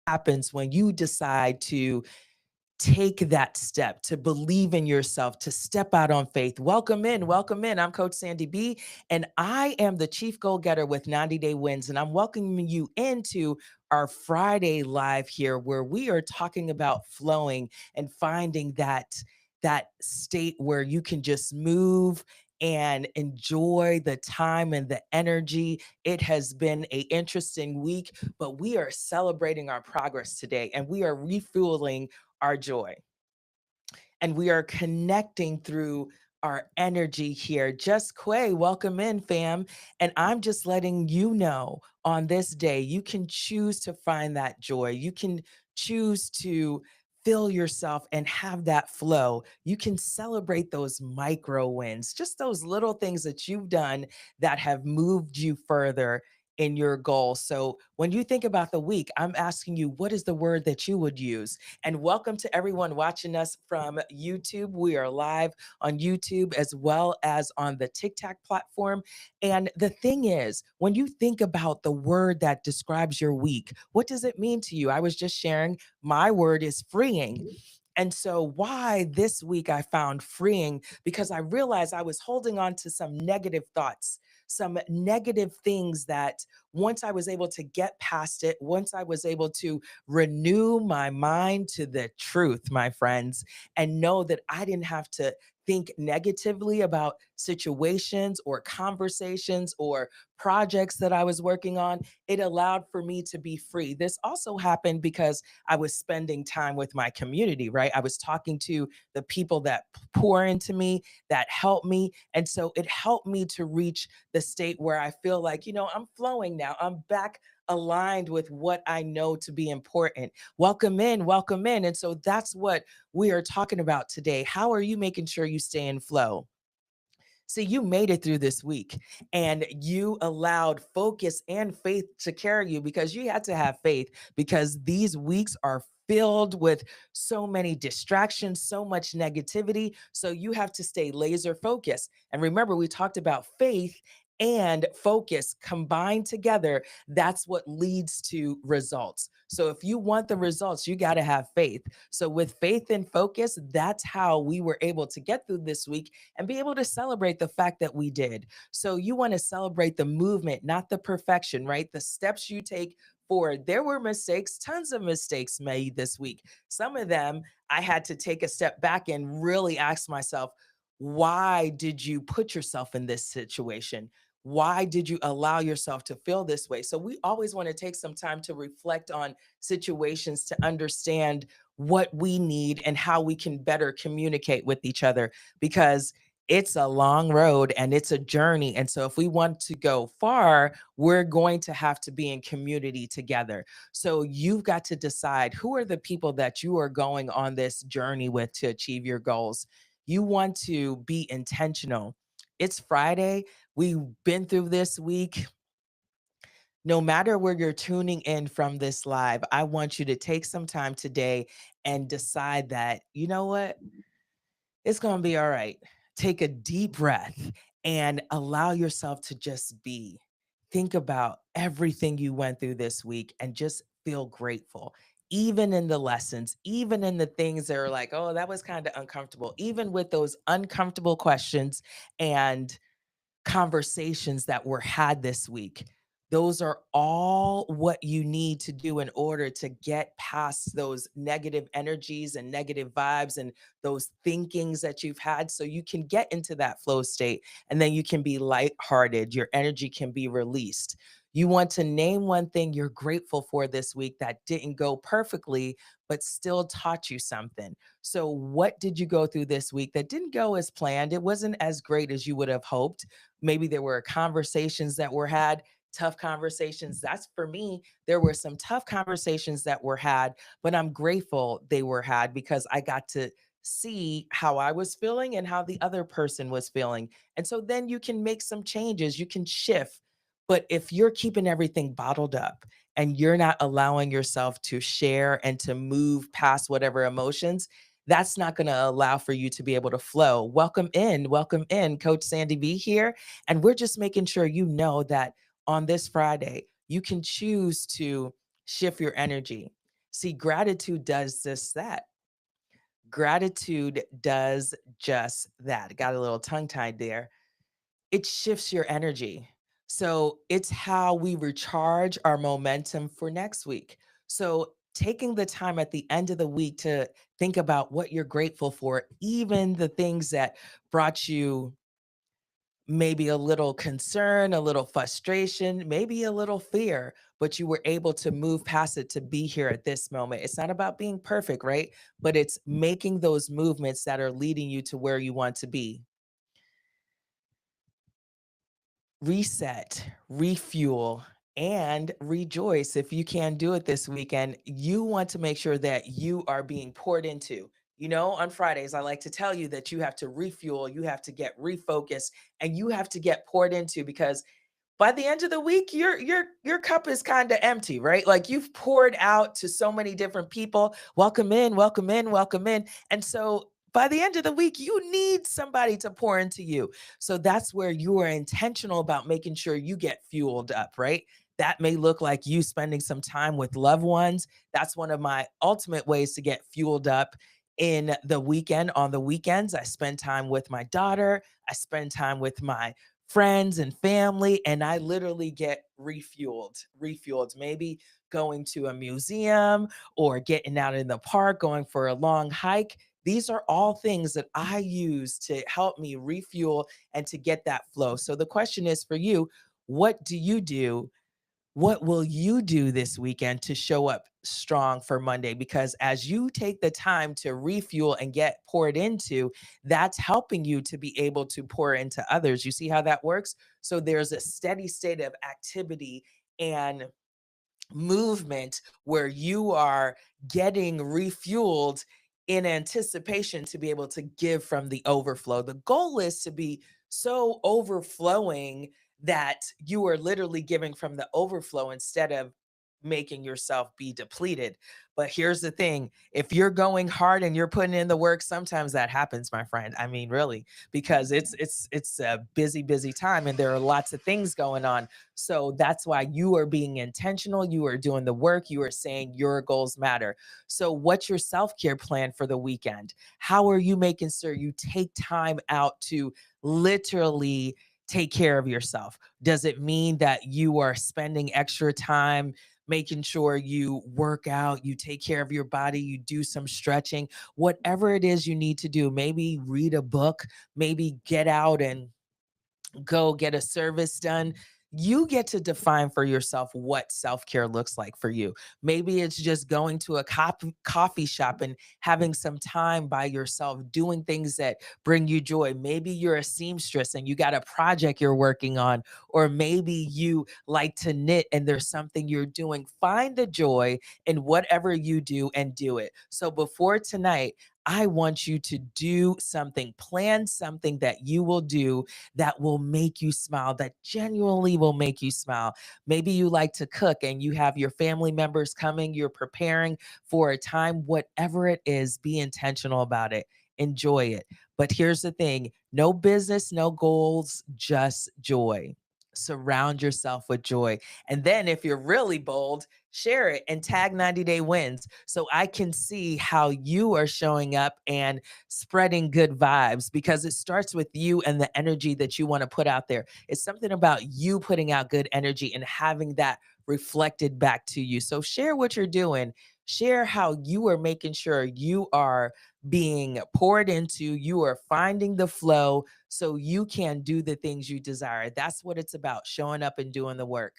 happens when you decide to take that step, to believe in yourself, to step out on faith. Welcome in, welcome in. I'm Coach Sandy B, and I am the chief goal getter with 90 Day Wins. And I'm welcoming you into our Friday live here, where we are talking about flowing and finding that state where you can just move and enjoy the time and the energy. It has been a interesting week, but we are celebrating our progress today, and we are refueling our joy. And we are connecting through our energy here. Just Quay, welcome in, fam. And I'm just letting you know on this day, you can choose to find that joy. You can choose to fill yourself and have that flow. You can celebrate those micro wins, just those little things that you've done that have moved you further in your goal. So when you think about the week, I'm asking you, what is the word that you would use? And welcome to everyone watching us from YouTube. We are live on YouTube as well as on the TikTok platform. And the thing is, when you think about the word that describes your week, what does it mean to you? I was just sharing my word is freeing. And so, why this week I found freeing, because I realized I was holding on to some negative thoughts, some negative things that once I was able to get past it, once I was able to renew my mind to the truth, my friends, and know that I didn't have to think negatively about situations or conversations or projects that I was working on, it allowed for me to be free. This also happened because I was spending time with my community, right? I was talking to the people that pour into me, that help me. And so it helped me to reach the state where I feel like, I'm flowing now. I'm back aligned with what I know to be important. Welcome in, welcome in. And so that's what we are talking about today. How are you making sure you stay in flow? See, you made it through this week and you allowed focus and faith to carry you, because you had to have faith, because these weeks are filled with so many distractions, so much negativity. So you have to stay laser focused. And remember, we talked about faith and focus combined together. That's what leads to results. So if you want the results, you got to have faith. So with faith and focus, that's how we were able to get through this week and be able to celebrate the fact that we did. So you want to celebrate the movement, not the perfection, right? The steps you take forward. There were mistakes, tons of mistakes made this week. Some of them I had to take a step back and really ask myself, why did you put yourself in this situation? Why did you allow yourself to feel this way? So we always want to take some time to reflect on situations to understand what we need and how we can better communicate with each other, because it's a long road and it's a journey. And so, if we want to go far, we're going to have to be in community together. So, you've got to decide who are the people that you are going on this journey with to achieve your goals. You want to be intentional. It's Friday. We've been through this week. No matter where you're tuning in from this live, I want you to take some time today and decide that, you know what? It's going to be all right. Take a deep breath and allow yourself to just be. Think about everything you went through this week and just feel grateful. Even in the lessons, even in the things that are like, oh, that was kind of uncomfortable, even with those uncomfortable questions and conversations that were had this week. Those are all what you need to do in order to get past those negative energies and negative vibes and those thinkings that you've had, so you can get into that flow state, and then you can be lighthearted. Your energy can be released. You want to name one thing you're grateful for this week that didn't go perfectly, but still taught you something. So, what did you go through this week that didn't go as planned? It wasn't as great as you would have hoped. Maybe there were conversations that were had, tough conversations. That's for me. There were some tough conversations that were had, but I'm grateful they were had because I got to see how I was feeling and how the other person was feeling. And so then you can make some changes, you can shift. But if you're keeping everything bottled up and you're not allowing yourself to share and to move past whatever emotions, that's not going to allow for you to be able to flow. Welcome in. Welcome in. Coach Sandy B here. And we're just making sure you know that on this Friday, you can choose to shift your energy. See, gratitude does just that. Gratitude does just that. Got a little tongue tied there. It shifts your energy. So it's how we recharge our momentum for next week. So taking the time at the end of the week to think about what you're grateful for, even the things that brought you maybe a little concern, a little frustration, maybe a little fear, but you were able to move past it to be here at this moment. It's not about being perfect, right? But it's making those movements that are leading you to where you want to be. Reset, refuel, and rejoice. If you can do it this weekend, you want to make sure that you are being poured into. You know, on Fridays, I like to tell you that you have to refuel, you have to get refocused, and you have to get poured into because by the end of the week your cup is kind of empty, right? Like you've poured out to so many different people. Welcome in, welcome in, welcome in. And so by the end of the week you need somebody to pour into you. So that's where you are intentional about making sure you get fueled up, right? That may look like you spending some time with loved ones. That's one of my ultimate ways to get fueled up in the weekend. On the weekends I spend time with my daughter, I spend time with my friends and family, and I literally get refueled, maybe going to a museum or getting out in the park, going for a long hike. These are all things that I use to help me refuel and to get that flow. So the question is for you, what do you do? What will you do this weekend to show up strong for Monday? Because as you take the time to refuel and get poured into, that's helping you to be able to pour into others. You see how that works? So there's a steady state of activity and movement where you are getting refueled in anticipation to be able to give from the overflow. The goal is to be so overflowing that you are literally giving from the overflow instead of making yourself be depleted. But here's the thing, if you're going hard and you're putting in the work, sometimes that happens, my friend. I mean, really, because it's a busy time and there are lots of things going on. So that's why you are being intentional. You are doing the work. You are saying your goals matter. So, what's your self care plan for the weekend? How are you making sure you take time out to literally take care of yourself? Does it mean that you are spending extra time making sure you work out, you take care of your body, you do some stretching, whatever it is you need to do? Maybe read a book, maybe get out and go get a service done. You get to define for yourself what self care looks like for you. Maybe it's just going to a coffee shop and having some time by yourself, doing things that bring you joy. Maybe you're a seamstress and you got a project you're working on, or maybe you like to knit and there's something you're doing. Find the joy in whatever you do and do it. So before tonight, I want you to do something, plan something that you will do that will make you smile, that genuinely will make you smile. Maybe you like to cook and you have your family members coming, you're preparing for a time, whatever it is, be intentional about it. Enjoy it. But here's the thing, no business, no goals, just joy. Surround yourself with joy. And then if you're really bold, share it and tag 90 Day Wins so I can see how you are showing up and spreading good vibes, because it starts with you and the energy that you want to put out there. It's something about you putting out good energy and having that reflected back to you. So share what you're doing. Share how you are making sure you are being poured into, you are finding the flow so you can do the things you desire. That's what it's about, showing up and doing the work.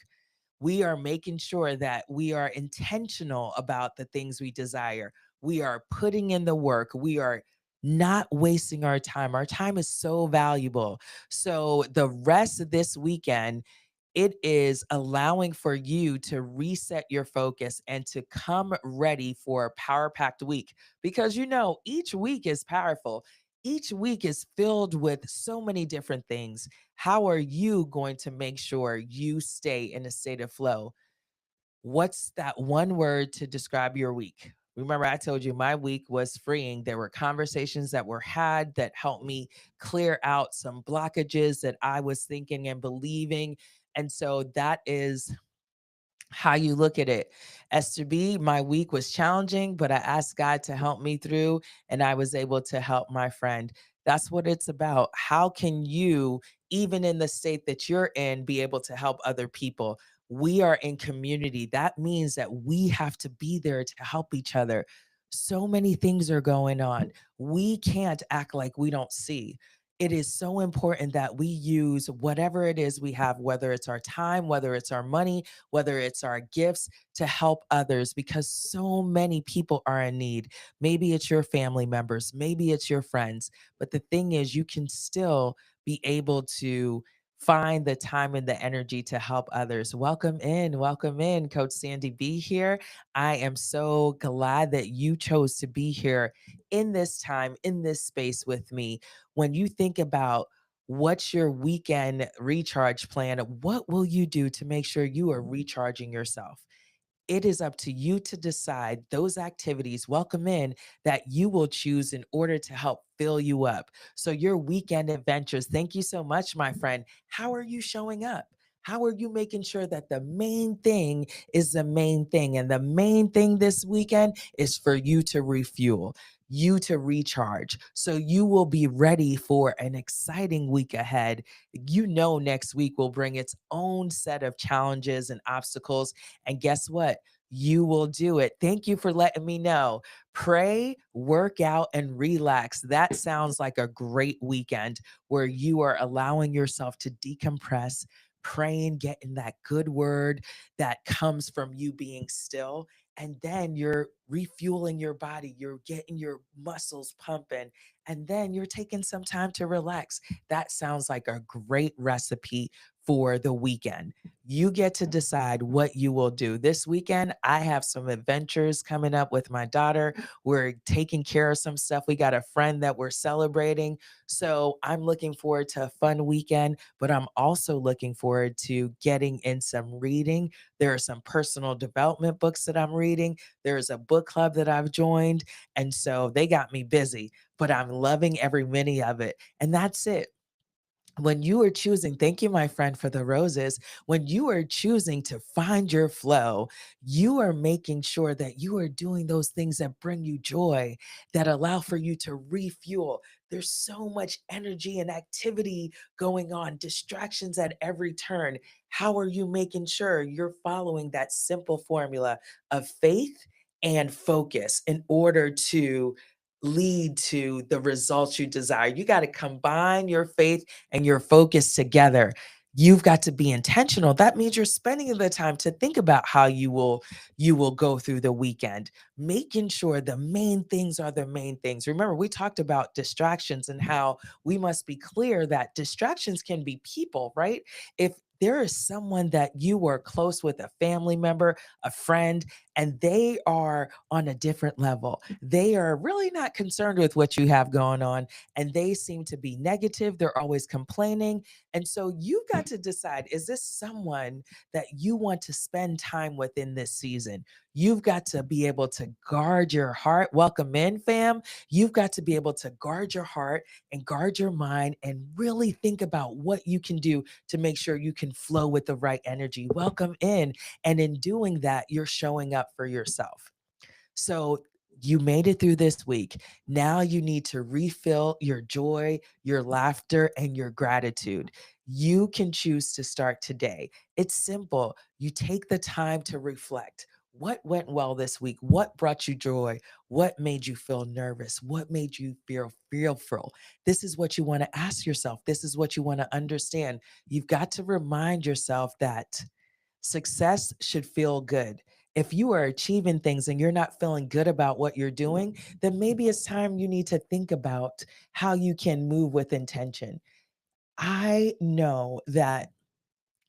We are making sure that we are intentional about the things we desire. We are putting in the work. We are not wasting our time. Our time is so valuable. So, the rest of this weekend, it is allowing for you to reset your focus and to come ready for a power packed week, because you know, each week is powerful. Each week is filled with so many different things. How are you going to make sure you stay in a state of flow? What's that one word to describe your week? Remember, I told you my week was freeing. There were conversations that were had that helped me clear out some blockages that I was thinking and believing. And so that is how you look at it. As to be, my week was challenging, but I asked God to help me through, and I was able to help my friend. That's what it's about. How can you, even in the state that you're in, be able to help other people? We are in community. That means that we have to be there to help each other. So many things are going on. We can't act like we don't see. It is so important that we use whatever it is we have, whether it's our time, whether it's our money, whether it's our gifts, to help others, because so many people are in need. Maybe it's your family members, maybe it's your friends. But the thing is, you can still be able to find the time and the energy to help others. Welcome in. Welcome in. Coach Sandy B here. I am so glad that you chose to be here in this time, in this space with me. When you think about what's your weekend recharge plan, what will you do to make sure you are recharging yourself? It is up to you to decide those activities, welcome in, that you will choose in order to help fill you up. So, your weekend adventures, thank you so much, my friend. How are you showing up? How are you making sure that the main thing is the main thing? And the main thing this weekend is for you to refuel, you to recharge. So you will be ready for an exciting week ahead. You know, next week will bring its own set of challenges and obstacles. And guess what? You will do it. Thank you for letting me know. Pray, work out, and relax. That sounds like a great weekend where you are allowing yourself to decompress, praying, getting that good word that comes from you being still. And then you're refueling your body, you're getting your muscles pumping, and then you're taking some time to relax. That sounds like a great recipe for the weekend. You get to decide what you will do. This weekend, I have some adventures coming up with my daughter. We're taking care of some stuff. We got a friend that we're celebrating. So I'm looking forward to a fun weekend, but I'm also looking forward to getting in some reading. There are some personal development books that I'm reading. There's a book club that I've joined. And so they got me busy, but I'm loving every minute of it. And that's it. When you are choosing, thank you, my friend, for the roses. When you are choosing to find your flow, you are making sure that you are doing those things that bring you joy, that allow for you to refuel. There's so much energy and activity going on, distractions at every turn. How are you making sure you're following that simple formula of faith and focus in order to lead to the results you desire? You got to combine your faith and your focus together. You've got to be intentional. That means you're spending the time to think about how you will go through the weekend, making sure the main things are the main things. Remember, we talked about distractions and how we must be clear that distractions can be people, right? If there is someone that you are close with, a family member, a friend, and they are on a different level. They are really not concerned with what you have going on, and they seem to be negative. They're always complaining. And so you've got to decide, is this someone that you want to spend time with in this season? You've got to be able to guard your heart. Welcome in, fam. You've got to be able to guard your heart and guard your mind and really think about what you can do to make sure you can flow with the right energy. Welcome in. And in doing that, you're showing up for yourself. So you made it through this week. Now you need to refill your joy, your laughter, and your gratitude. You can choose to start today. It's simple. You take the time to reflect. What went well this week? What brought you joy? What made you feel nervous? What made you feel fearful? This is what you want to ask yourself. This is what you want to understand. You've got to remind yourself that success should feel good. If you are achieving things and you're not feeling good about what you're doing, then maybe it's time you need to think about how you can move with intention. I know that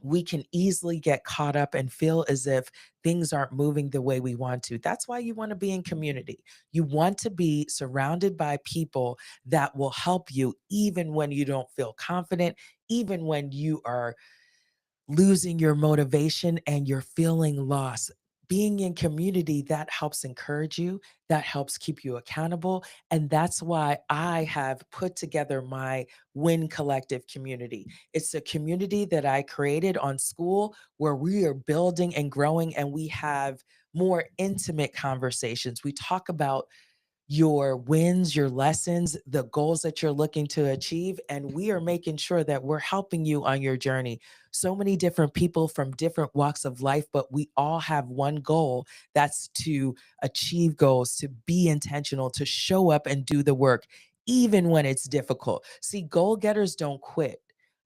we can easily get caught up and feel as if things aren't moving the way we want to. That's why you want to be in community. You want to be surrounded by people that will help you even when you don't feel confident, even when you are losing your motivation and you're feeling lost. being in community, that helps encourage you, that helps keep you accountable. And that's why I have put together my Win Collective community. It's a community that I created on school where we are building and growing, and we have more intimate conversations. We talk about your wins, your lessons, the goals that you're looking to achieve. And we are making sure that we're helping you on your journey. So many different people from different walks of life, but we all have one goal, that's to achieve goals, to be intentional, to show up and do the work, even when it's difficult. See, goal getters don't quit.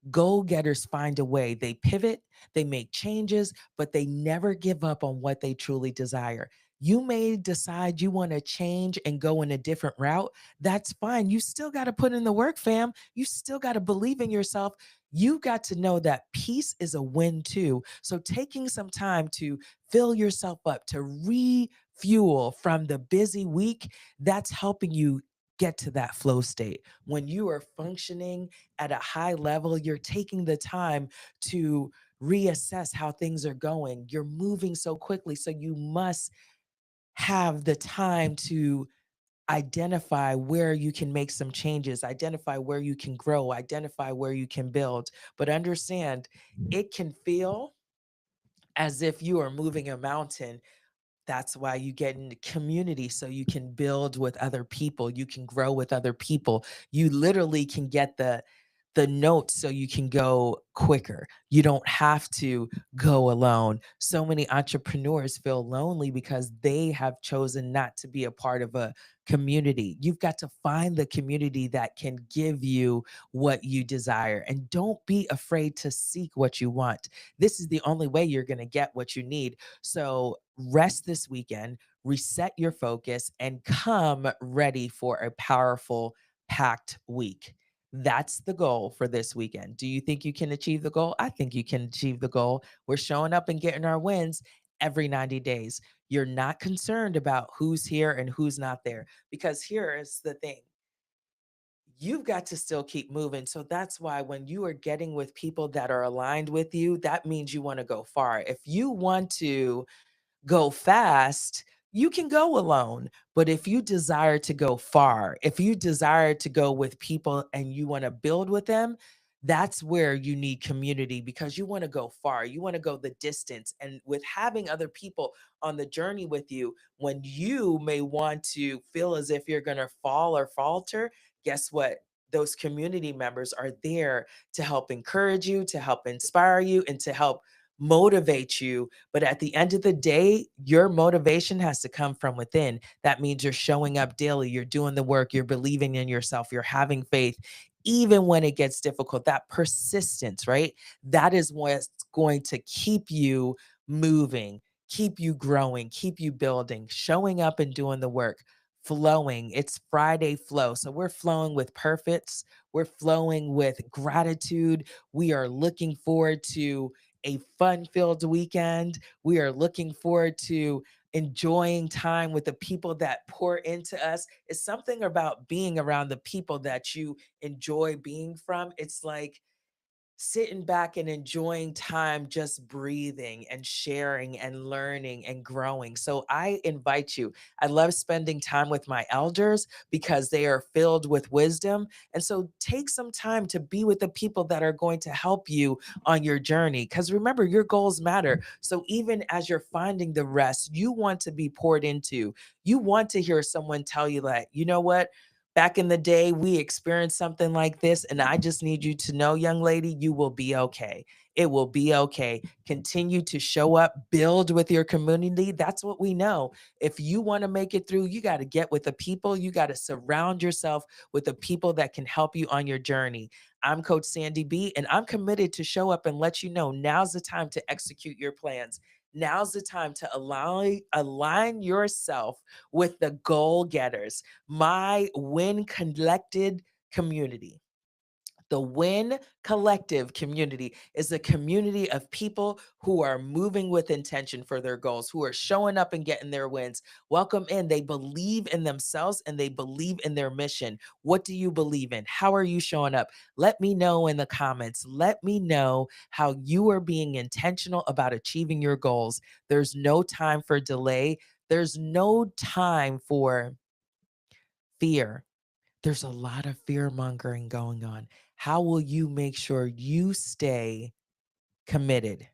Goal getters find a way. They pivot, they make changes, but they never give up on what they truly desire. You may decide you want to change and go in a different route. That's fine. You still got to put in the work, fam. You still got to believe in yourself. You got to know that peace is a win too. So, taking some time to fill yourself up, to refuel from the busy week, that's helping you get to that flow state. When you are functioning at a high level, you're taking the time to reassess how things are going. You're moving so quickly. So, you must have the time to identify where you can make some changes, identify where you can grow, identify where you can build. But understand, it can feel as if you are moving a mountain. That's why you get into community, so you can build with other people, you can grow with other people. You literally can get the notes so you can go quicker. You don't have to go alone. So many entrepreneurs feel lonely because they have chosen not to be a part of a community. You've got to find the community that can give you what you desire, and don't be afraid to seek what you want. This is the only way you're going to get what you need. So rest this weekend, reset your focus, and come ready for a powerful, packed week. That's the goal for this weekend. Do you think you can achieve the goal? I think you can achieve the goal. We're showing up and getting our wins every 90 days. You're not concerned about who's here and who's not there, because here is the thing, you've got to still keep moving. So that's why when you are getting with people that are aligned with you, that means you want to go far. If you want to go fast, you can go alone. But if you desire to go far, if you desire to go with people and you want to build with them, that's where you need community, because you want to go far. You want to go the distance. And with having other people on the journey with you, when you may want to feel as if you're going to fall or falter, guess what? Those community members are there to help encourage you, to help inspire you, and to help motivate you. But at the end of the day, your motivation has to come from within. That means you're showing up daily, you're doing the work, you're believing in yourself, you're having faith, even when it gets difficult. That persistence, right? That is what's going to keep you moving, keep you growing, keep you building, showing up and doing the work. Flowing. It's Friday flow. So we're flowing with purpose. We're flowing with gratitude. We are looking forward to a fun filled weekend. We are looking forward to enjoying time with the people that pour into us. It's something about being around the people that you enjoy being from. It's like sitting back and enjoying time, just breathing and sharing and learning and growing. So I invite you. I love spending time with my elders because they are filled with wisdom. And so take some time to be with the people that are going to help you on your journey. Because remember, your goals matter. So even as you're finding the rest, you want to be poured into. You want to hear someone tell you that, you know what? Back in the day, we experienced something like this, and I just need you to know, young lady, you will be okay. It will be okay. Continue to show up, build with your community. That's what we know. If you want to make it through, you got to get with the people. You got to surround yourself with the people that can help you on your journey. I'm Coach Sandy B, and I'm committed to show up and let you know now's the time to execute your plans. Now's the time to align yourself with the goal getters, my Win Collected community. The Win Collective community is a community of people who are moving with intention for their goals, who are showing up and getting their wins. Welcome in. They believe in themselves and they believe in their mission. What do you believe in? How are you showing up? Let me know in the comments. Let me know how you are being intentional about achieving your goals. There's no time for delay, there's no time for fear. There's a lot of fear mongering going on. How will you make sure you stay committed?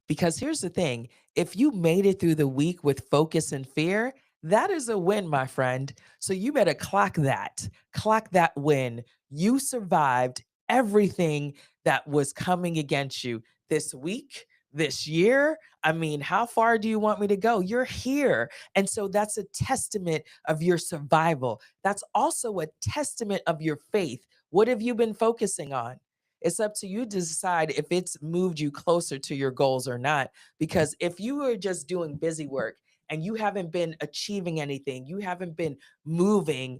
Because here's the thing, if you made it through the week with focus and fear, that is a win, my friend. So you better clock that win. You survived everything that was coming against you this week, this year. I mean, how far do you want me to go? You're here. And so that's a testament of your survival. That's also a testament of your faith. What have you been focusing on? It's up to you to decide if it's moved you closer to your goals or not. Because if you are just doing busy work and you haven't been achieving anything, you haven't been moving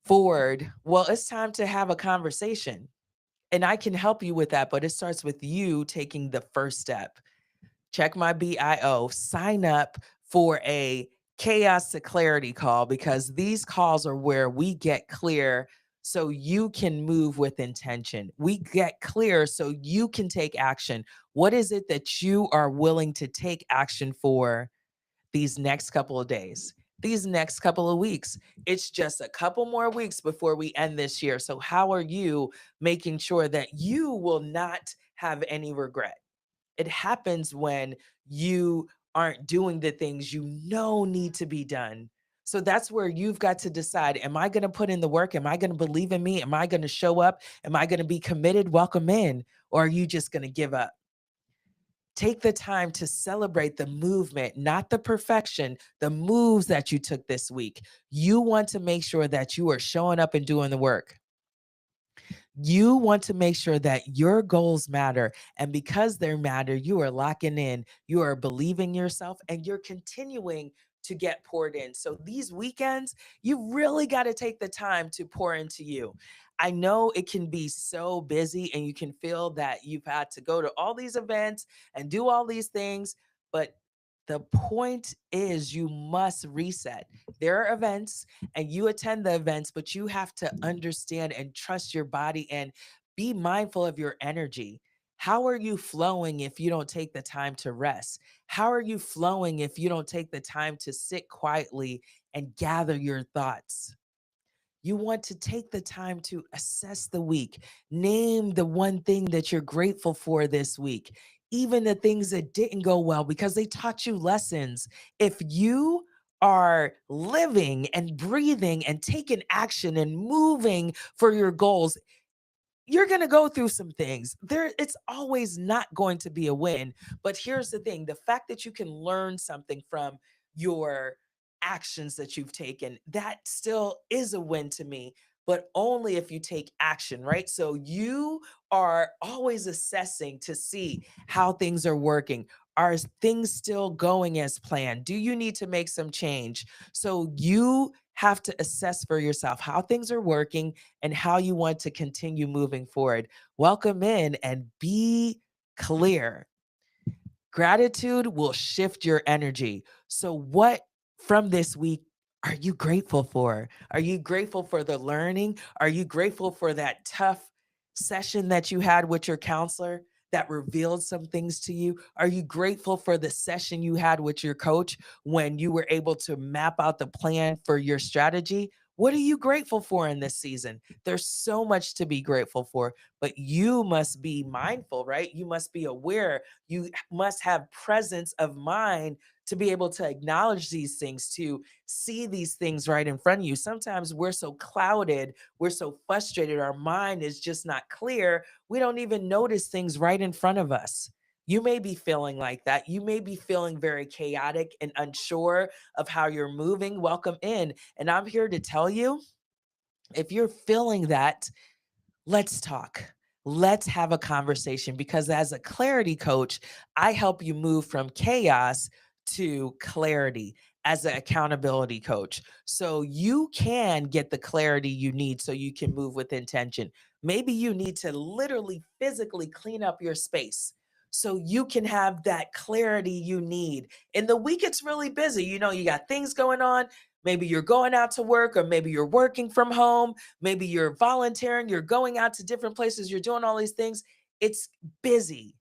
forward, well, it's time to have a conversation. And I can help you with that, but it starts with you taking the first step. Check my bio, sign up for a chaos to clarity call, because these calls are where we get clear so you can move with intention. We get clear so you can take action. What is it that you are willing to take action for these next couple of days? These next couple of weeks? It's just a couple more weeks before we end this year. So, how are you making sure that you will not have any regret? It happens when you aren't doing the things you know need to be done. So that's where you've got to decide, am I going to put in the work? Am I going to believe in me? Am I going to show up? Am I going to be committed? Welcome in. Or are you just going to give up? Take the time to celebrate the movement, not the perfection, the moves that you took this week. You want to make sure that you are showing up and doing the work. You want to make sure that your goals matter. And because they matter, you are locking in, you are believing yourself, and you're continuing to get poured in. So these weekends, you really got to take the time to pour into you. I know it can be so busy and you can feel that you've had to go to all these events and do all these things, but the point is you must reset. There are events and you attend the events, but you have to understand and trust your body and be mindful of your energy. How are you flowing if you don't take the time to rest? How are you flowing if you don't take the time to sit quietly and gather your thoughts? You want to take the time to assess the week. Name the one thing that you're grateful for this week, even the things that didn't go well, because they taught you lessons. If you are living and breathing and taking action and moving for your goals, you're going to go through some things. It's always not going to be a win, but here's the thing, the fact that you can learn something from your actions that you've taken, that still is a win to me, but only if you take action, right? So you are always assessing to see how things are working. Are things still going as planned? Do you need to make some change? So you have to assess for yourself how things are working and how you want to continue moving forward. Welcome in and be clear. Gratitude will shift your energy. So, what from this week are you grateful for? Are you grateful for the learning? Are you grateful for that tough session that you had with your counselor that revealed some things to you? Are you grateful for the session you had with your coach when you were able to map out the plan for your strategy? What are you grateful for in this season? There's so much to be grateful for, but you must be mindful, right? You must be aware. You must have presence of mind to be able to acknowledge these things, to see these things right in front of you. Sometimes we're so clouded, we're so frustrated, our mind is just not clear. We don't even notice things right in front of us. You may be feeling like that. You may be feeling very chaotic and unsure of how you're moving. Welcome in. And I'm here to tell you, if you're feeling that, let's talk. Let's have a conversation, because as a clarity coach, I help you move from chaos to clarity as an accountability coach. So you can get the clarity you need so you can move with intention. Maybe you need to literally physically clean up your space so you can have that clarity you need. In the week, it's really busy. You got things going on. Maybe you're going out to work, or maybe you're working from home. Maybe you're volunteering, you're going out to different places, you're doing all these things. It's busy.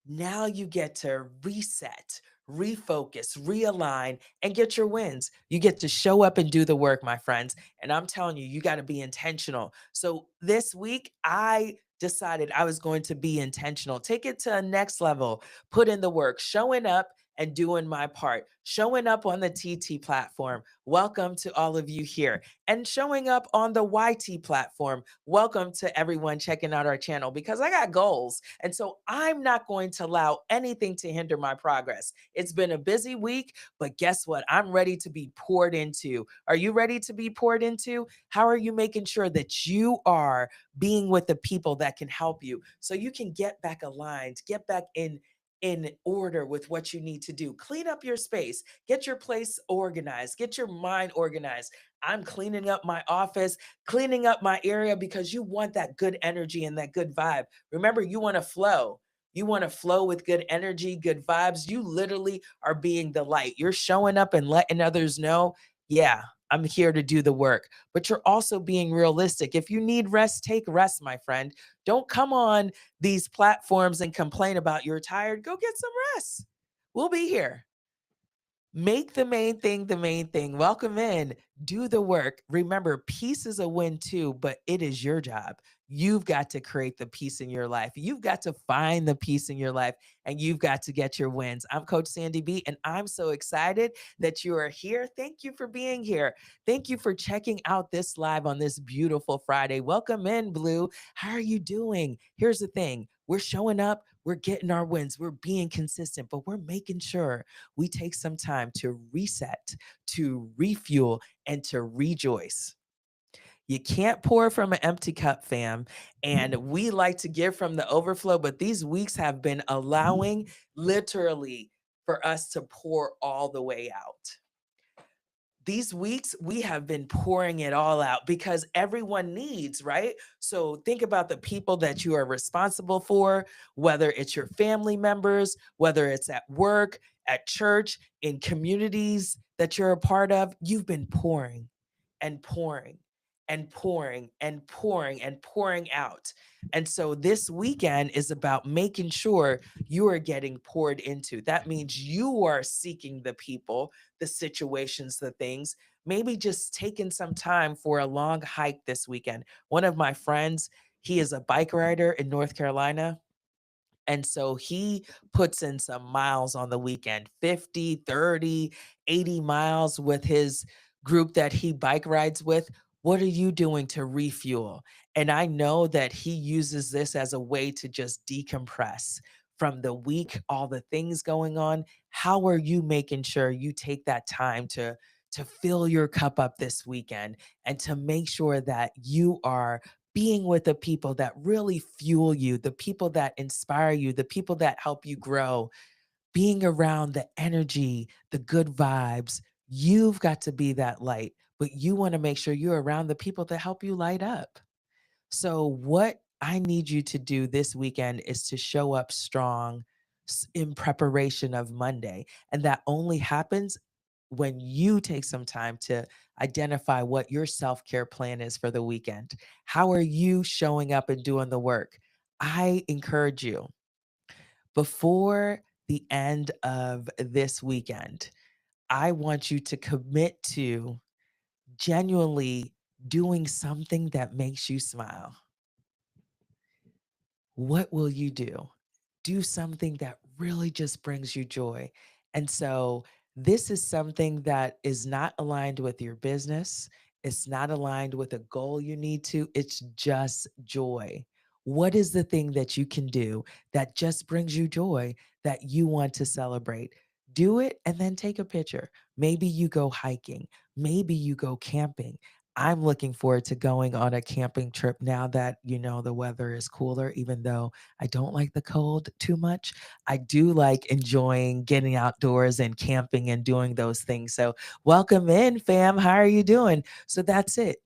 Now you get to reset, refocus, realign, and get your wins. You get to show up and do the work, my friends. And I'm telling you, you got to be intentional. So this week, I decided I was going to be intentional, take it to a next level, put in the work, showing up and doing my part, showing up on the TT platform. Welcome to all of you here. And showing up on the YT platform. Welcome to everyone checking out our channel, because I got goals. And so I'm not going to allow anything to hinder my progress. It's been a busy week, but guess what? I'm ready to be poured into. Are you ready to be poured into? How are you making sure that you are being with the people that can help you so you can get back aligned, get back in order with what you need to do? Clean up your space, get your place organized, get your mind organized. I'm cleaning up my office, cleaning up my area, because you want that good energy and that good vibe. Remember, you want to flow. You want to flow with good energy, good vibes. You literally are being the light. You're showing up and letting others know, yeah, I'm here to do the work. But you're also being realistic. If you need rest, take rest, my friend. Don't come on these platforms and complain about you're tired. Go get some rest. We'll be here. Make the main thing the main thing. Welcome in. Do the work. Remember, peace is a win too, but it is your job. You've got to create the peace in your life. You've got to find the peace in your life, and you've got to get your wins. I'm Coach Sandy B, and I'm so excited that you are here. Thank you for being here. Thank you for checking out this live on this beautiful Friday. Welcome in, Blue. How are you doing? Here's the thing. We're showing up. We're getting our wins. We're being consistent, but we're making sure we take some time to reset, to refuel, and to rejoice. You can't pour from an empty cup, fam. And we like to give from the overflow, but these weeks have been allowing literally for us to pour all the way out. These weeks, we have been pouring it all out because everyone needs, right? So think about the people that you are responsible for, whether it's your family members, whether it's at work, at church, in communities that you're a part of. You've been pouring and pouring and pouring and pouring and pouring out. And so this weekend is about making sure you are getting poured into. That means you are seeking the people, the situations, the things, maybe just taking some time for a long hike this weekend. One of my friends, he is a bike rider in North Carolina. And so he puts in some miles on the weekend, 50, 30, 80 miles with his group that he bike rides with. What are you doing to refuel? And I know that he uses this as a way to just decompress from the week, all the things going on. How are you making sure you take that time to fill your cup up this weekend and to make sure that you are being with the people that really fuel you, the people that inspire you, the people that help you grow, being around the energy, the good vibes? You've got to be that light, but you want to make sure you're around the people that help you light up. So, what I need you to do this weekend is to show up strong in preparation of Monday. And that only happens when you take some time to identify what your self care plan is for the weekend. How are you showing up and doing the work? I encourage you, before the end of this weekend, I want you to commit to genuinely doing something that makes you smile. What will you do? Do something that really just brings you joy. And so, this is something that is not aligned with your business. It's not aligned with a goal you need to. It's just joy. What is the thing that you can do that just brings you joy that you want to celebrate? Do it and then take a picture. Maybe you go hiking. Maybe you go camping. I'm looking forward to going on a camping trip now that, the weather is cooler, even though I don't like the cold too much. I do like enjoying getting outdoors and camping and doing those things. So, welcome in, fam. How are you doing? So, that's it.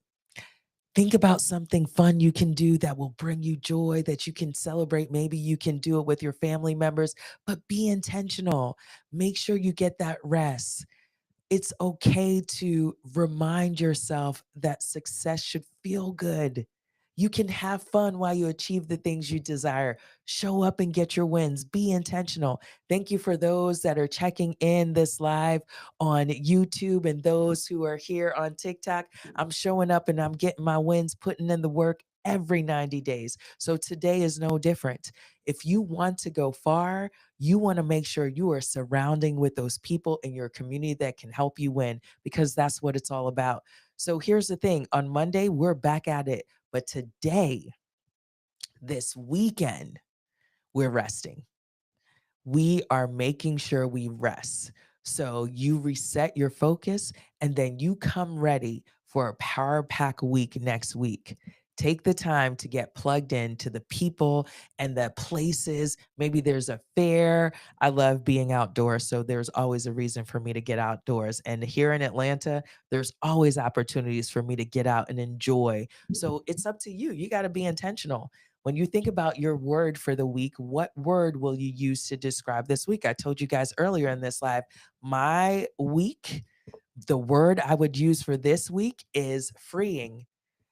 Think about something fun you can do that will bring you joy, that you can celebrate. Maybe you can do it with your family members, but be intentional. Make sure you get that rest. It's okay to remind yourself that success should feel good. You can have fun while you achieve the things you desire. Show up and get your wins. Be intentional. Thank you for those that are checking in this live on YouTube and those who are here on TikTok. I'm showing up and I'm getting my wins, putting in the work every 90 days. So today is no different. If you want to go far, you want to make sure you are surrounding with those people in your community that can help you win, because that's what it's all about. So here's the thing, on Monday, we're back at it. But today, this weekend, we're resting. We are making sure we rest. So you reset your focus and then you come ready for a Power Pack week next week. Take the time to get plugged in to the people and the places. Maybe there's a fair. I love being outdoors, so there's always a reason for me to get outdoors. And here in Atlanta, there's always opportunities for me to get out and enjoy. So it's up to you. You got to be intentional. When you think about your word for the week, what word will you use to describe this week? I told you guys earlier in this live, my week, the word I would use for this week is freeing.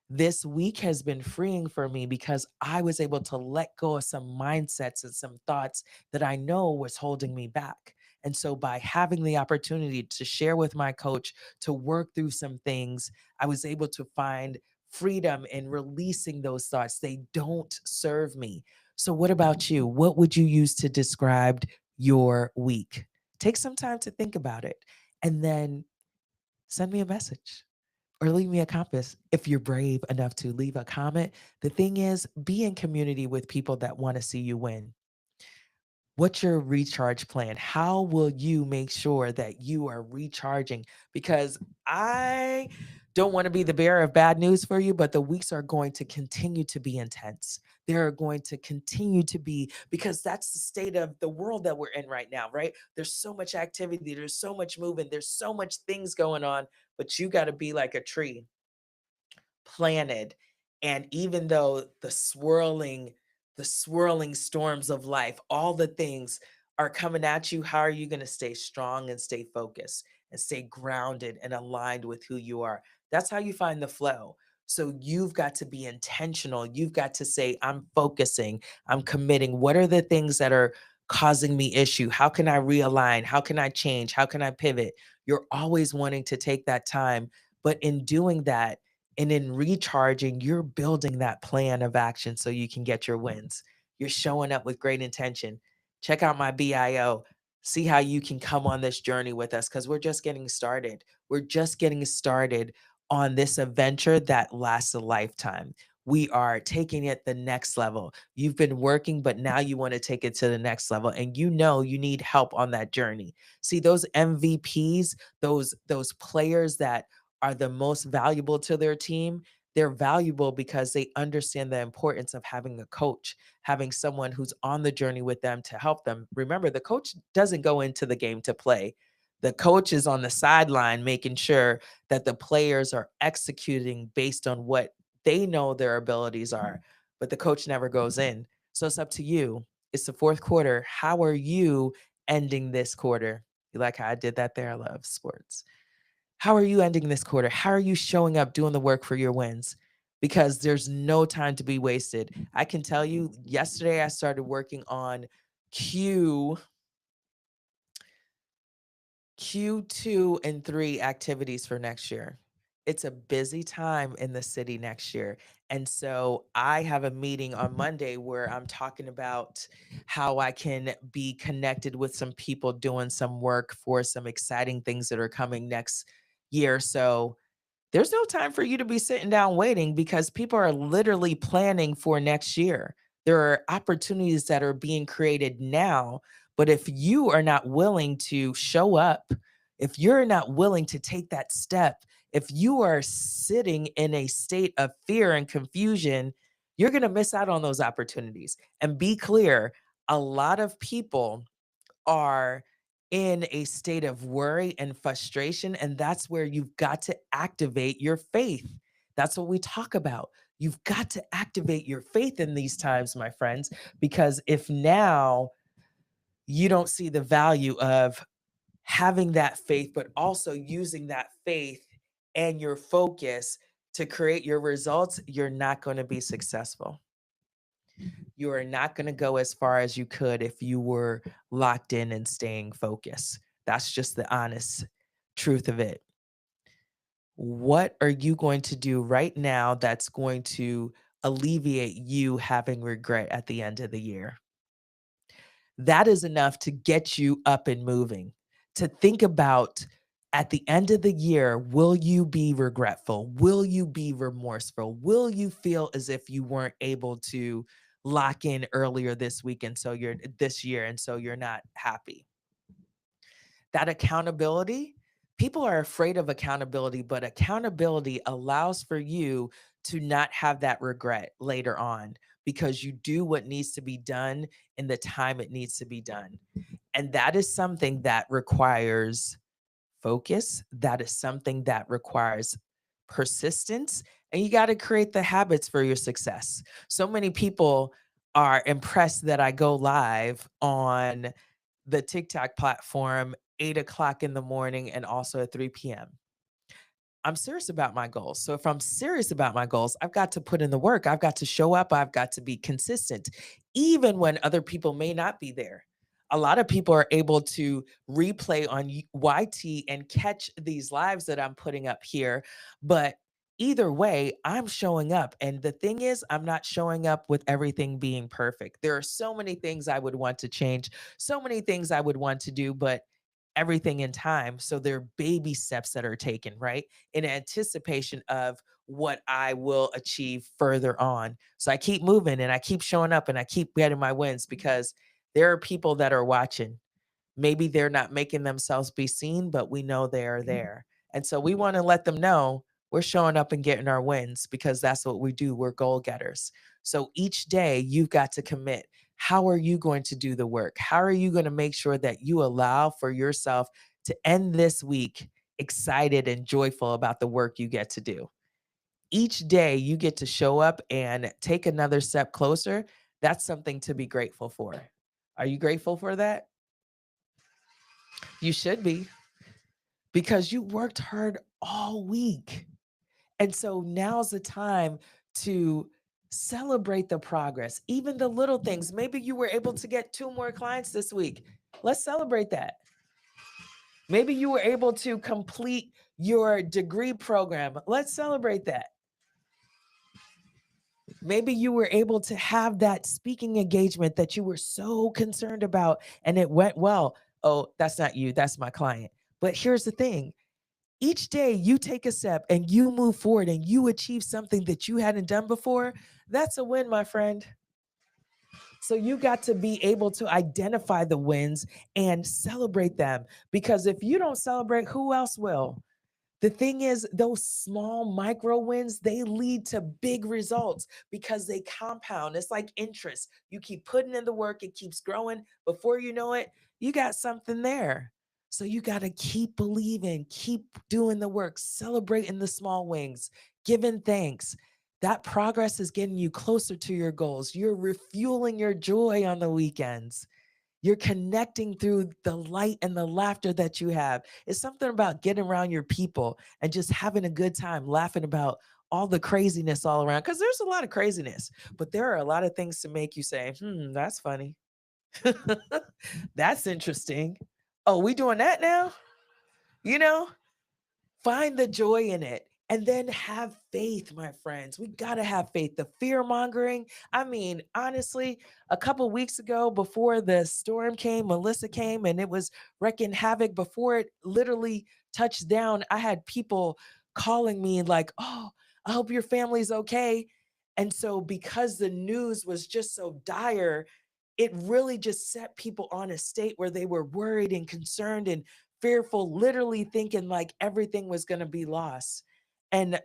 This week has been freeing for me because I was able to let go of some mindsets and some thoughts that I know was holding me back. And so by having the opportunity to share with my coach, to work through some things, I was able to find freedom in releasing those thoughts. They don't serve me. So what about you? What would you use to describe your week? Take some time to think about it and then send me a message or leave me a compass if you're brave enough to leave a comment. The thing is, be in community with people that want to see you win. What's your recharge plan? How will you make sure that you are recharging? Because I don't want to be the bearer of bad news for you, but the weeks are going to continue to be intense. They're going to continue to be, because that's the state of the world that we're in right now, right? There's so much activity, there's so much movement, there's so much things going on, but you got to be like a tree planted. And even though the swirling storms of life, all the things are coming at you, how are you going to stay strong and stay focused and stay grounded and aligned with who you are? That's how you find the flow. So you've got to be intentional. You've got to say, I'm focusing, I'm committing. What are the things that are causing me issue? How can I realign? How can I change? How can I pivot? You're always wanting to take that time. But in doing that, and in recharging, you're building that plan of action so you can get your wins. You're showing up with great intention. Check out my BIO. See how you can come on this journey with us, because we're just getting started. We're just getting started on this adventure that lasts a lifetime. We are taking it the next level. You've been working, but now you want to take it to the next level. And you know you need help on that journey. See, those MVPs, those players that are the most valuable to their team, they're valuable because they understand the importance of having a coach, having someone who's on the journey with them to help them. Remember, the coach doesn't go into the game to play. The coach is on the sideline making sure that the players are executing based on what they know their abilities are, but the coach never goes in. So it's up to you. It's the fourth quarter. How are you ending this quarter? You like how I did that there? I love sports. How are you ending this quarter? How are you showing up doing the work for your wins? Because there's no time to be wasted. I can tell you, yesterday I started working on Q Q2 and 3 activities for next year. It's a busy time in the city next year. And so I have a meeting on Monday where I'm talking about how I can be connected with some people doing some work for some exciting things that are coming next year. So there's no time for you to be sitting down waiting, because people are literally planning for next year. There are opportunities that are being created now, but if you are not willing to show up, if you're not willing to take that step, if you are sitting in a state of fear and confusion, you're going to miss out on those opportunities. And be clear, a lot of people are in a state of worry and frustration. And that's where you've got to activate your faith. That's what we talk about. You've got to activate your faith in these times, my friends, because if now you don't see the value of having that faith, but also using that faith and your focus to create your results, you're not going to be successful. You are not going to go as far as you could if you were locked in and staying focused. That's just the honest truth of it. What are you going to do right now that's going to alleviate you having regret at the end of the year? That is enough to get you up and moving. To think about at the end of the year, will you be regretful? Will you be remorseful? Will you feel as if you weren't able to lock in earlier this week and so you're this year and so you're not happy? That accountability, people are afraid of accountability, but accountability allows for you to not have that regret later on because you do what needs to be done in the time it needs to be done. And that is something that requires focus. That is something that requires persistence. And you got to create the habits for your success. So many people are impressed that I go live on the TikTok platform 8 o'clock in the morning and also at 3 p.m. I'm serious about my goals. So if I'm serious about my goals, I've got to put in the work. I've got to show up. I've got to be consistent, even when other people may not be there. A lot of people are able to replay on YT and catch these lives that I'm putting up here. But either way, I'm showing up. And the thing is, I'm not showing up with everything being perfect. There are so many things I would want to change, so many things I would want to do, but everything in time. So there are baby steps that are taken, right? In anticipation of what I will achieve further on. So I keep moving and I keep showing up and I keep getting my wins because there are people that are watching. Maybe they're not making themselves be seen, but we know they are there. And so we want to let them know we're showing up and getting our wins because that's what we do. We're goal getters. So each day you've got to commit. How are you going to do the work? How are you going to make sure that you allow for yourself to end this week excited and joyful about the work you get to do? Each day you get to show up and take another step closer. That's something to be grateful for. Are you grateful for that? You should be because you worked hard all week. And so now's the time to celebrate the progress, even the little things. Maybe you were able to get 2 more clients this week. Let's celebrate that. Maybe you were able to complete your degree program. Let's celebrate that. Maybe you were able to have that speaking engagement that you were so concerned about and it went well. Oh, that's not you, that's my client. But here's the thing, each day you take a step and you move forward and you achieve something that you hadn't done before, that's a win, my friend. So you got to be able to identify the wins and celebrate them because if you don't celebrate, who else will? The thing is, those small micro wins, they lead to big results because they compound. It's like interest. You keep putting in the work, it keeps growing. Before you know it, you got something there. So you got to keep believing, keep doing the work, celebrating the small wins, giving thanks. That progress is getting you closer to your goals. You're refueling your joy on the weekends. You're connecting through the light and the laughter that you have. It's something about getting around your people and just having a good time, laughing about all the craziness all around. Because there's a lot of craziness, but there are a lot of things to make you say, that's funny. That's interesting. Oh, we doing that now? You know? Find the joy in it and then have faith, my friends. We got to have faith. The fear mongering. I mean, honestly, a couple weeks ago, before the storm came, Melissa came and it was wrecking havoc. Before it literally touched down, I had people calling me like, oh, I hope your family's okay. And so, because the news was just so dire, it really just set people on a state where they were worried and concerned and fearful, literally thinking like everything was going to be lost. And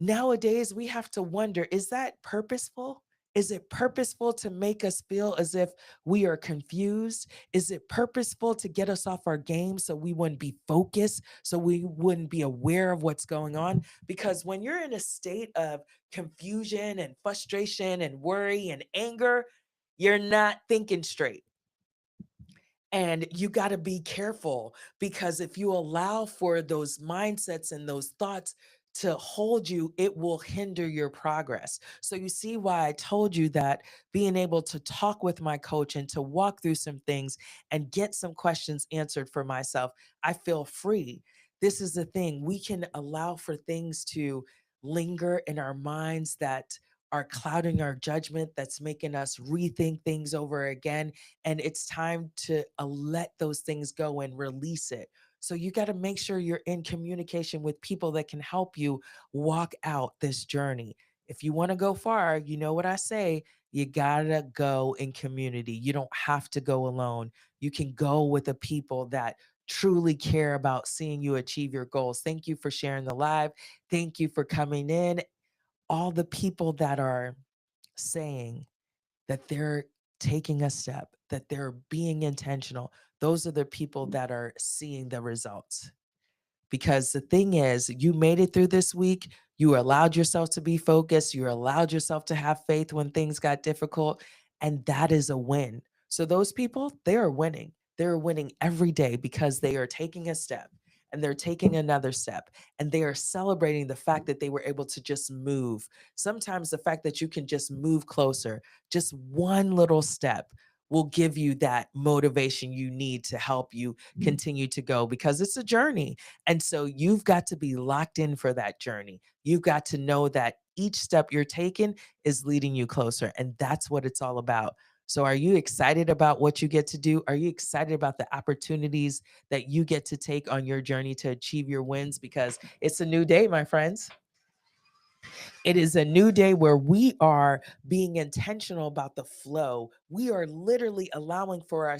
nowadays we have to wonder, is that purposeful? Is it purposeful to make us feel as if we are confused? Is it purposeful to get us off our game so we wouldn't be focused, so we wouldn't be aware of what's going on? Because when you're in a state of confusion and frustration and worry and anger, you're not thinking straight. And you got to be careful, because if you allow for those mindsets and those thoughts to hold you, it will hinder your progress. So, you see why I told you that being able to talk with my coach and to walk through some things and get some questions answered for myself, I feel free. This is the thing, we can allow for things to linger in our minds that are clouding our judgment, that's making us rethink things over again, and it's time to let those things go and release it. So you got to make sure you're in communication with people that can help you walk out this journey. If you want to go far, you know what I say, you got to go in community. You don't have to go alone. You can go with the people that truly care about seeing you achieve your goals. Thank you for sharing the live. Thank you for coming in. All the people that are saying that they're taking a step, that they're being intentional, those are the people that are seeing the results. Because the thing is, you made it through this week. You allowed yourself to be focused. You allowed yourself to have faith when things got difficult. And that is a win. So, those people, they are winning. They're winning every day because they are taking a step and they're taking another step and they are celebrating the fact that they were able to just move. Sometimes the fact that you can just move closer, just one little step, will give you that motivation you need to help you continue to go, because it's a journey. And so you've got to be locked in for that journey. You've got to know that each step you're taking is leading you closer. And that's what it's all about. So, are you excited about what you get to do? Are you excited about the opportunities that you get to take on your journey to achieve your wins? Because it's a new day, my friends. It is a new day where we are being intentional about the flow. We are literally allowing for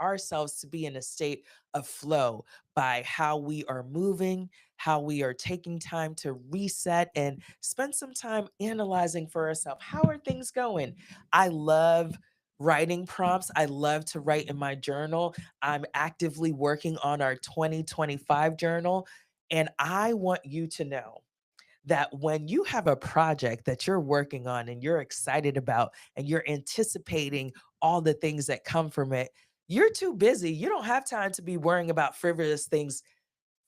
ourselves to be in a state of flow by how we are moving, how we are taking time to reset and spend some time analyzing for ourselves. How are things going? I love writing prompts. I love to write in my journal. I'm actively working on our 2025 journal. And I want you to know that when you have a project that you're working on and you're excited about and you're anticipating all the things that come from it, you're too busy. You don't have time to be worrying about frivolous things,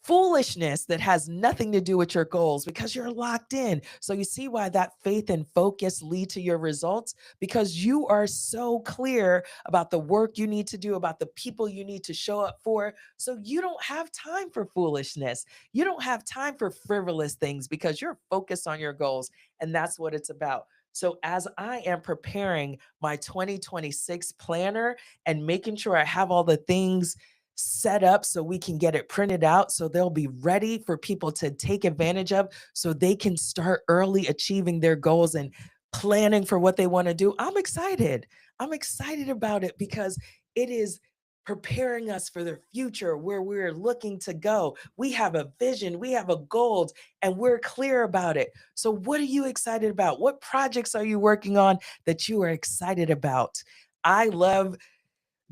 foolishness that has nothing to do with your goals, because you're locked in. So you see why that faith and focus lead to your results, because you are so clear about the work you need to do, about the people you need to show up for. So you don't have time for foolishness. You don't have time for frivolous things because you're focused on your goals. And that's what it's about. So, as I am preparing my 2026 planner and making sure I have all the things set up so we can get it printed out so they'll be ready for people to take advantage of, so they can start early achieving their goals and planning for what they want to do. I'm excited. I'm excited about it because it is preparing us for the future where we're looking to go. We have a vision, we have a goal, and we're clear about it. So, what are you excited about? What projects are you working on that you are excited about? I love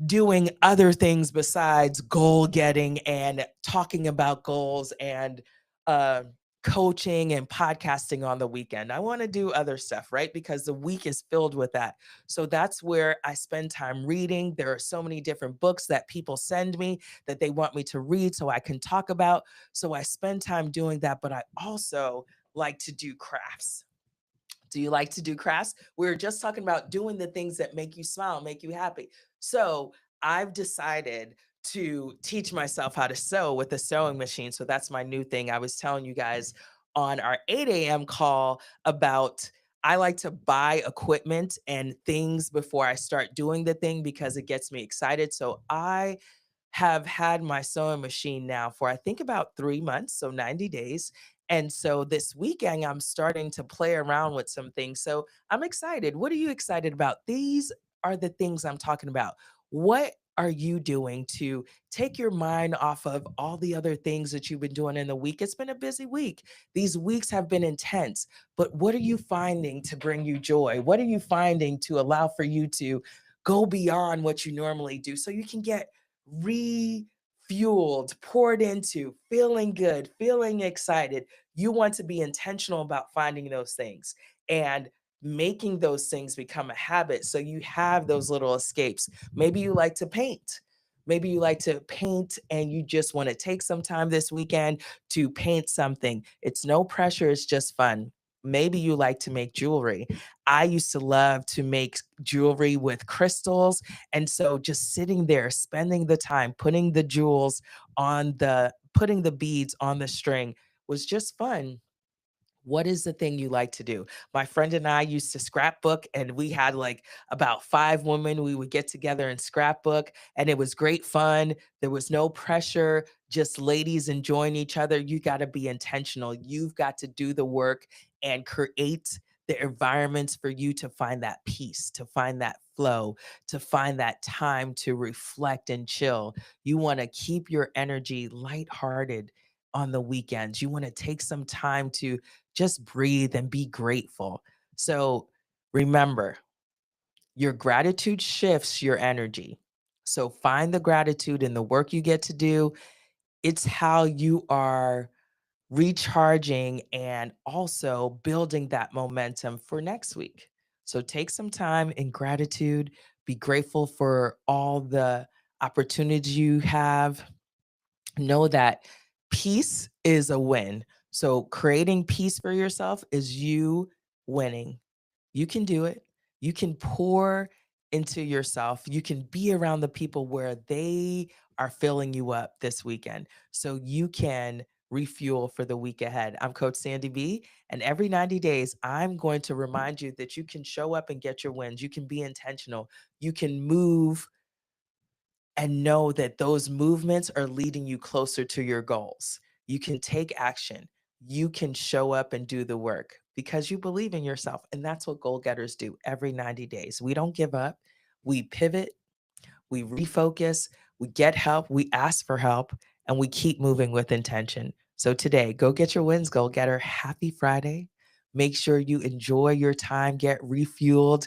doing other things besides goal getting and talking about goals and uh, coaching and podcasting on the weekend. I want to do other stuff, right? Because the week is filled with that. So that's where I spend time reading. There are so many different books that people send me that they want me to read so I can talk about. So I spend time doing that, but I also like to do crafts. Do you like to do crafts? We were just talking about doing the things that make you smile, make you happy. So I've decided to teach myself how to sew with a sewing machine. So that's my new thing. I was telling you guys on our 8 a.m. call about I like to buy equipment and things before I start doing the thing because it gets me excited. So I have had my sewing machine now for I think about 3 months, so 90 days. And so this weekend, I'm starting to play around with some things. So I'm excited. What are you excited about? These are the things I'm talking about. What are you doing to take your mind off of all the other things that you've been doing in the week? It's been a busy week. These weeks have been intense, but what are you finding to bring you joy? What are you finding to allow for you to go beyond what you normally do so you can get refueled, poured into, feeling good, feeling excited? You want to be intentional about finding those things and making those things become a habit so you have those little escapes. Maybe you like to paint. Maybe you like to paint and you just want to take some time this weekend to paint something. It's no pressure, it's just fun. Maybe you like to make jewelry. I used to love to make jewelry with crystals. And so just sitting there, spending the time, putting the beads on the string was just fun. What is the thing you like to do? My friend and I used to scrapbook, and we had like about 5 women. We would get together and scrapbook, and it was great fun. There was no pressure, just ladies enjoying each other. You got to be intentional. You've got to do the work and create the environments for you to find that peace, to find that flow, to find that time to reflect and chill. You want to keep your energy lighthearted on the weekends. You want to take some time to just breathe and be grateful. So remember, your gratitude shifts your energy. So find the gratitude in the work you get to do. It's how you are recharging and also building that momentum for next week. So take some time in gratitude, be grateful for all the opportunities you have. Know that peace is a win. So creating peace for yourself is you winning. You can do it. You can pour into yourself. You can be around the people where they are filling you up this weekend so you can refuel for the week ahead. I'm Coach Sandy B, and every 90 days, I'm going to remind you that you can show up and get your wins. You can be intentional. You can move and know that those movements are leading you closer to your goals. You can take action. You can show up and do the work because you believe in yourself. And that's what goal getters do every 90 days. We don't give up. We pivot, we refocus, we get help, we ask for help, and we keep moving with intention. So today, go get your wins, goal getter. Happy Friday. Make sure you enjoy your time, get refueled,